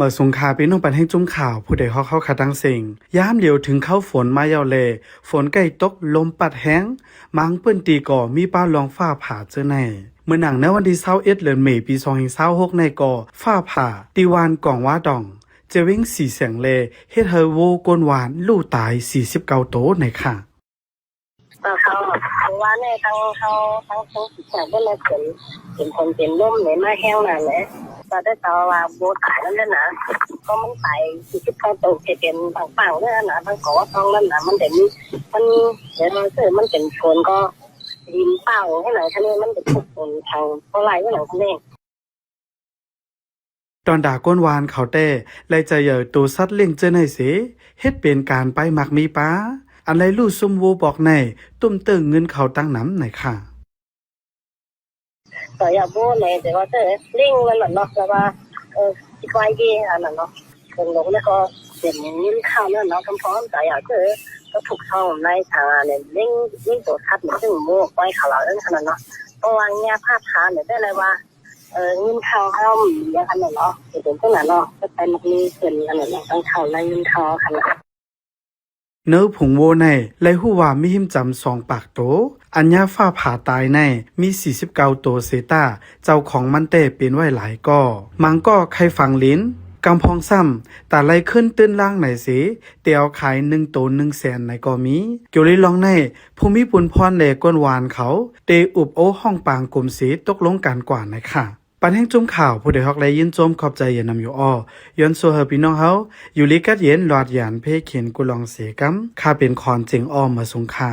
มื่อสงขาพี่น้องปันให้จุ้มข่าวผู้ใดฮอกเข้าขาตั้งเสียงย้ำเหลียวถึงเข้าฝนมาเยาวเลฝนใกล้ตกลมปัดแห้งมังเปิ้นตีก่อมีป้าลองฟ้าผ่าเจอในเมื่อหนังในวันที่21เดือนเมษายนปี2026ในก่อฟ้าผ่าตีวานกองว่าดองจะวิ่งสีเสียงเลเฮ็ดเฮอโวกวนหวานลู่ตาย49โตในค่ะเขาว่าในทั้งสิบก็เลยเป็นคนเป็นร่มเลยมาแห้งนั่นแหละตอนได้ตอว่าโบตายนั่นเลยนะก็มันตาย49ตัวจะเป็นปังๆเนี่ยนะทั้งก่อท้องนั่นนะมันเดี๋ยวเดี๋ยวเราซื้อมันเป็นคนก็ยินเป้าให้หน่อยท่านี้มันเป็นคนทางเท่าไรก็หนังท่านเองตอนด่าก้นวานเขาเต้เลยจะเหยื่อตัวสัตว์เลี้ยงเจอในเสเฮ็ดเป็นการไปมักมีป้าอันไรลู่ซุ่มโวบอกในตุ้มเติงเงินเขาตั้งน้ำไหนค่ะต่อยาโบเลยแต่ว่าเจอลิงมันเนาะแล้วว่าที่ไว้ยี่อันนั้นเนาะคนหลงแล้วก็เปลี่ยนเงินเข้าเนี่ยเนาะพร้อมๆต่อยาเจอก็ถูกช่องในทางเนี่ยลิงตัวทัดมันซึ่งโบไว้เขาเราเรื่องขนาดเนาะเพราะว่าเนี่ยภาพทานเนี่ยได้เลยว่าเงินเข้าอย่างนั้นเนาะเป็นต้นน่ะเนาะก็ไปมันมีเงินอันนั้นเนาะต้องเข้าในเงินเข้าขนาดเนื้อผงโวในไลหูว่ามีหิมจำ2ปากโตอัญญาฟ้าผ่าตายในมี49ตัวเซตาเจ้าของมันเต้เป็นไว้หลายก่อมังก็ใครฝังลิ้นกำพองซ้ำแต่ไล่ขึ้นตื้นล่างไหนสิเตียวขาย1ตัว100,000ในก็มีเกี่ยวเลยลองในภูมิปุนพรเลก้นหวานเขาเตอุบโอห้องปางกลมสีตกลงกันกว่านะค่ะปันแห่งจุ่มข่าวผู้ใดฮอกและยินโจมขอบใจอย่านำอยู่อ้อย้อนโซเฮอพี่น้องเฮาอยู่ลิกัดเย็นหลอดหยานเพเขียนกุลองเสกัมข้าเป็นคอนเจงอ้อมาสงค่า